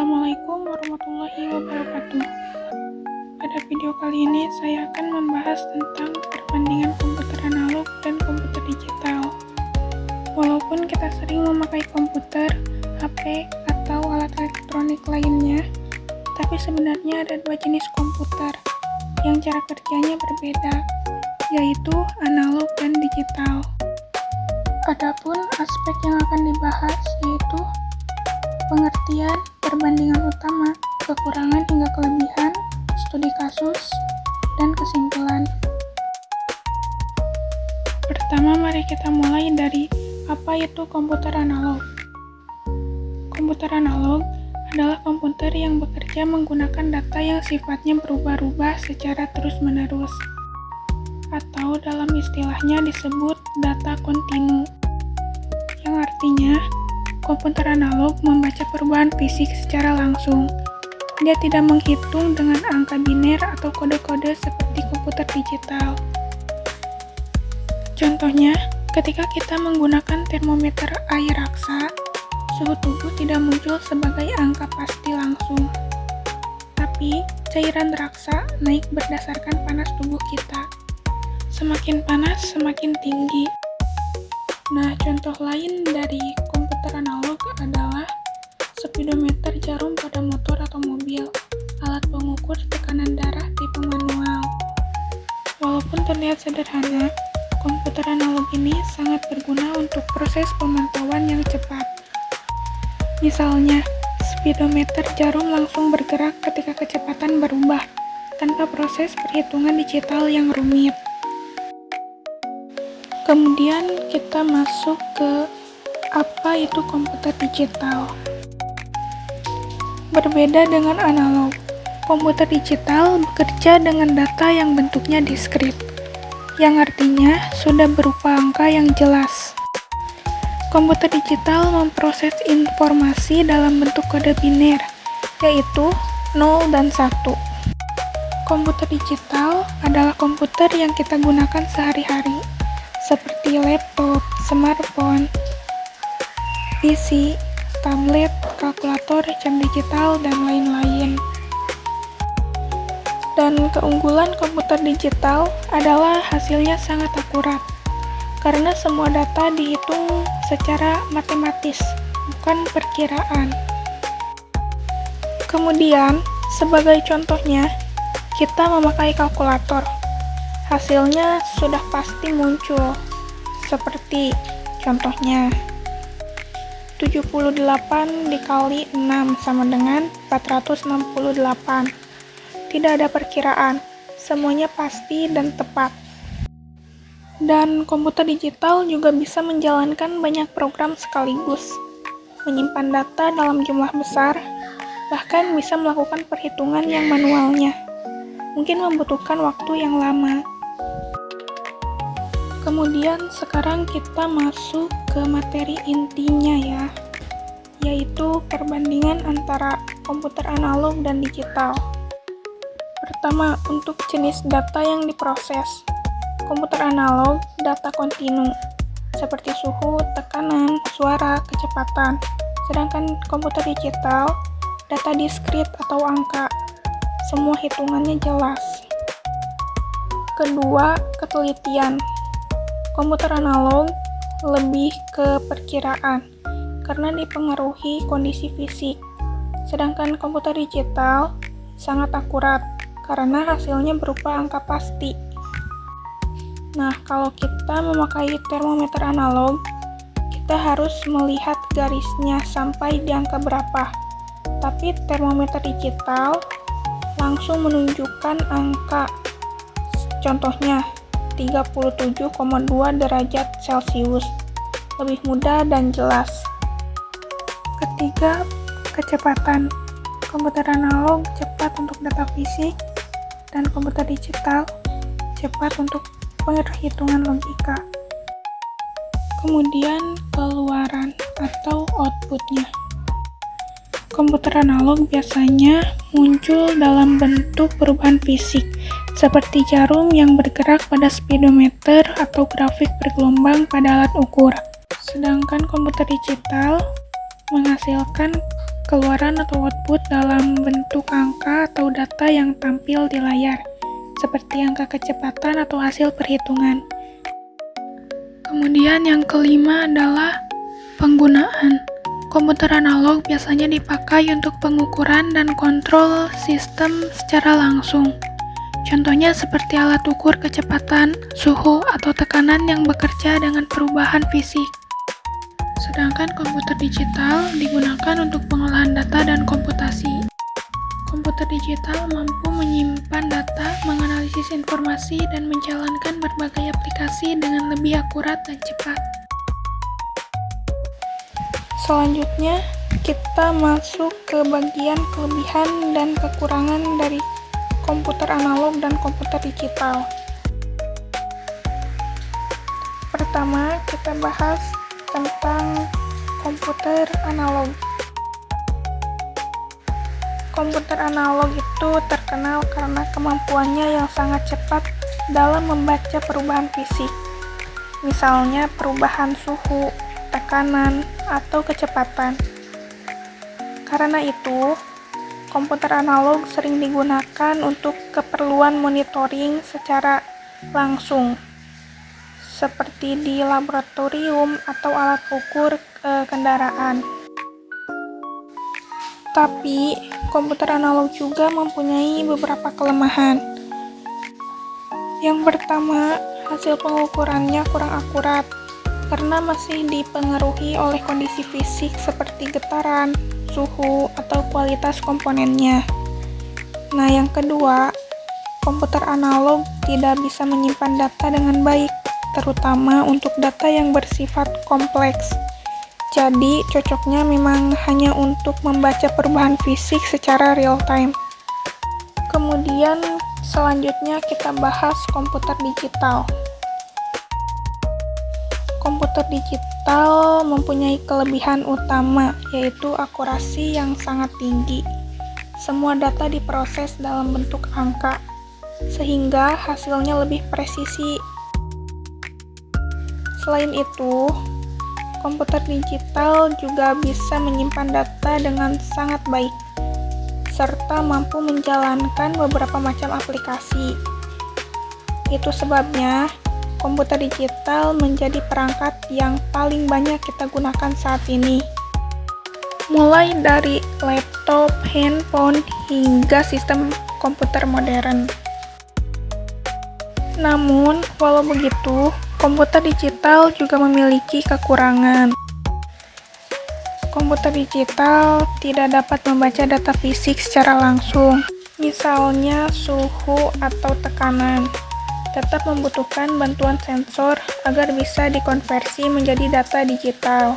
Assalamualaikum warahmatullahi wabarakatuh. Pada video kali ini saya akan membahas tentang perbandingan komputer analog dan komputer digital. Walaupun kita sering memakai komputer, HP, atau alat elektronik lainnya, tapi sebenarnya ada dua jenis komputer yang cara kerjanya berbeda, yaitu analog dan digital. Adapun aspek yang akan dibahas yaitu pengertian, perbandingan utama, kekurangan hingga kelebihan, studi kasus, dan kesimpulan. Pertama, mari kita mulai dari apa itu komputer analog. Komputer analog adalah komputer yang bekerja menggunakan data yang sifatnya berubah-ubah secara terus-menerus, atau dalam istilahnya disebut data kontinu, yang artinya komputer analog membaca perubahan fisik secara langsung. Dia tidak menghitung dengan angka biner atau kode-kode seperti komputer digital. Contohnya, ketika kita menggunakan termometer air raksa, suhu tubuh tidak muncul sebagai angka pasti langsung, tapi cairan raksa naik berdasarkan panas tubuh kita. Semakin panas, semakin tinggi. Nah, contoh lain dari komputer analog adalah speedometer jarum pada motor atau mobil, alat pengukur tekanan darah tipe manual. Walaupun terlihat sederhana, komputer analog ini sangat berguna untuk proses pemantauan yang cepat. Misalnya, speedometer jarum langsung bergerak ketika kecepatan berubah, tanpa proses perhitungan digital yang rumit. Kemudian kita masuk ke apa itu komputer digital. Berbeda dengan analog, komputer digital bekerja dengan data yang bentuknya diskrit, yang artinya sudah berupa angka yang jelas. Komputer digital memproses informasi dalam bentuk kode biner, yaitu 0 dan 1. Komputer digital adalah komputer yang kita gunakan sehari-hari, seperti laptop, smartphone, PC, tablet, kalkulator, jam digital, dan lain-lain. Dan keunggulan komputer digital adalah hasilnya sangat akurat, karena semua data dihitung secara matematis, bukan perkiraan. Kemudian, sebagai contohnya, kita memakai kalkulator. Hasilnya sudah pasti muncul, seperti contohnya 78 dikali 6 sama dengan 468. Tidak ada perkiraan, semuanya pasti dan tepat. Dan komputer digital juga bisa menjalankan banyak program sekaligus, menyimpan data dalam jumlah besar, bahkan bisa melakukan perhitungan yang manualnya. Mungkin membutuhkan waktu yang lama. Kemudian sekarang kita masuk ke materi intinya ya, yaitu perbandingan antara komputer analog dan digital. Pertama, untuk jenis data yang diproses. Komputer analog, data kontinu, seperti suhu, tekanan, suara, kecepatan. Sedangkan komputer digital, data diskrit atau angka. Semua hitungannya jelas. Kedua, ketelitian. Komputer analog lebih ke perkiraan karena dipengaruhi kondisi fisik, sedangkan komputer digital sangat akurat karena hasilnya berupa angka pasti. Nah, kalau kita memakai termometer analog, kita harus melihat garisnya sampai di angka berapa, tapi termometer digital langsung menunjukkan angka, contohnya 37,2 derajat Celcius, lebih mudah dan jelas. Ketiga, kecepatan. Komputer analog cepat untuk data fisik, dan komputer digital cepat untuk perhitungan logika. Kemudian, keluaran atau outputnya. Komputer analog biasanya muncul dalam bentuk perubahan fisik, seperti jarum yang bergerak pada speedometer atau grafik bergelombang pada alat ukur. Sedangkan komputer digital menghasilkan keluaran atau output dalam bentuk angka atau data yang tampil di layar, seperti angka kecepatan atau hasil perhitungan. Kemudian yang kelima adalah penggunaan. Komputer analog biasanya dipakai untuk pengukuran dan kontrol sistem secara langsung. Contohnya seperti alat ukur kecepatan, suhu, atau tekanan yang bekerja dengan perubahan fisik. Sedangkan komputer digital digunakan untuk pengolahan data dan komputasi. Komputer digital mampu menyimpan data, menganalisis informasi, dan menjalankan berbagai aplikasi dengan lebih akurat dan cepat. Selanjutnya, kita masuk ke bagian kelebihan dan kekurangan dari komputer analog dan komputer digital. Pertama, kita bahas tentang komputer analog. Komputer analog itu terkenal karena kemampuannya yang sangat cepat dalam membaca perubahan fisik, misalnya perubahan suhu, tekanan, atau kecepatan. Karena itu, komputer analog sering digunakan untuk keperluan monitoring secara langsung, seperti di laboratorium atau alat ukur kendaraan. Tapi, komputer analog juga mempunyai beberapa kelemahan. Yang pertama, hasil pengukurannya kurang akurat, karena masih dipengaruhi oleh kondisi fisik seperti getaran, suhu, atau kualitas komponennya. Nah, yang kedua, komputer analog tidak bisa menyimpan data dengan baik, terutama untuk data yang bersifat kompleks. Jadi, cocoknya memang hanya untuk membaca perubahan fisik secara real time. Kemudian, selanjutnya kita bahas komputer digital. Komputer digital mempunyai kelebihan utama, yaitu akurasi yang sangat tinggi. Semua data diproses dalam bentuk angka, sehingga hasilnya lebih presisi. Selain itu, komputer digital juga bisa menyimpan data dengan sangat baik, serta mampu menjalankan beberapa macam aplikasi. Itu sebabnya komputer digital menjadi perangkat yang paling banyak kita gunakan saat ini. Mulai dari laptop, handphone, hingga sistem komputer modern. Namun, walau begitu, komputer digital juga memiliki kekurangan. Komputer digital tidak dapat membaca data fisik secara langsung, misalnya suhu atau tekanan. Tetap membutuhkan bantuan sensor agar bisa dikonversi menjadi data digital.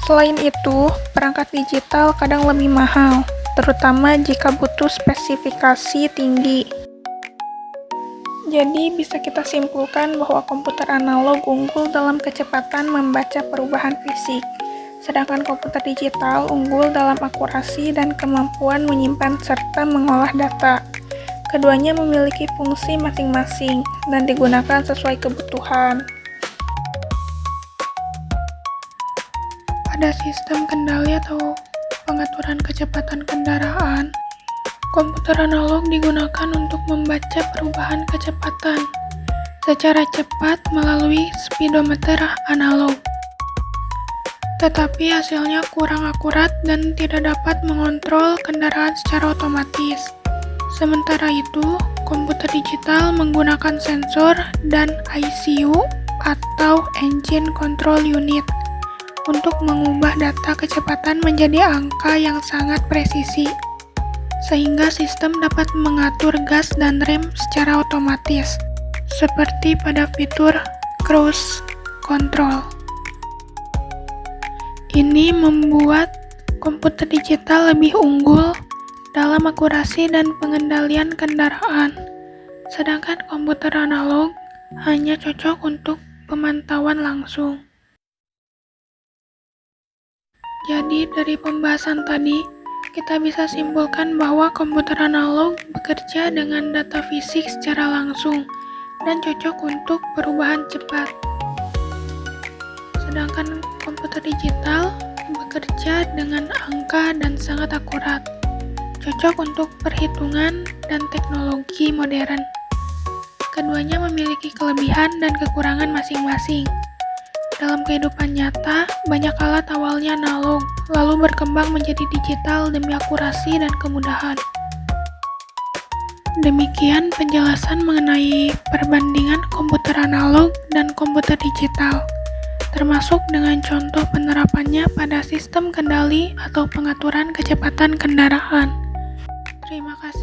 Selain itu, perangkat digital kadang lebih mahal, terutama jika butuh spesifikasi tinggi. Jadi, bisa kita simpulkan bahwa komputer analog unggul dalam kecepatan membaca perubahan fisik, sedangkan komputer digital unggul dalam akurasi dan kemampuan menyimpan serta mengolah data. Keduanya memiliki fungsi masing-masing dan digunakan sesuai kebutuhan. Pada sistem kendali atau pengaturan kecepatan kendaraan, komputer analog digunakan untuk membaca perubahan kecepatan secara cepat melalui speedometer analog. Tetapi hasilnya kurang akurat dan tidak dapat mengontrol kendaraan secara otomatis. Sementara itu, komputer digital menggunakan sensor dan ECU atau Engine Control Unit untuk mengubah data kecepatan menjadi angka yang sangat presisi, sehingga sistem dapat mengatur gas dan rem secara otomatis, seperti pada fitur cruise control. Ini membuat komputer digital lebih unggul dalam akurasi dan pengendalian kendaraan, sedangkan komputer analog hanya cocok untuk pemantauan langsung. Jadi, dari pembahasan tadi, kita bisa simpulkan bahwa komputer analog bekerja dengan data fisik secara langsung dan cocok untuk perubahan cepat. Sedangkan komputer digital bekerja bekerja dengan angka dan sangat akurat, cocok untuk perhitungan dan teknologi modern. Keduanya memiliki kelebihan dan kekurangan masing-masing. Dalam kehidupan nyata, banyak alat awalnya analog, lalu berkembang menjadi digital demi akurasi dan kemudahan. Demikian penjelasan mengenai perbandingan komputer analog dan komputer digital, termasuk dengan contoh penerapannya pada sistem kendali atau pengaturan kecepatan kendaraan. Terima kasih.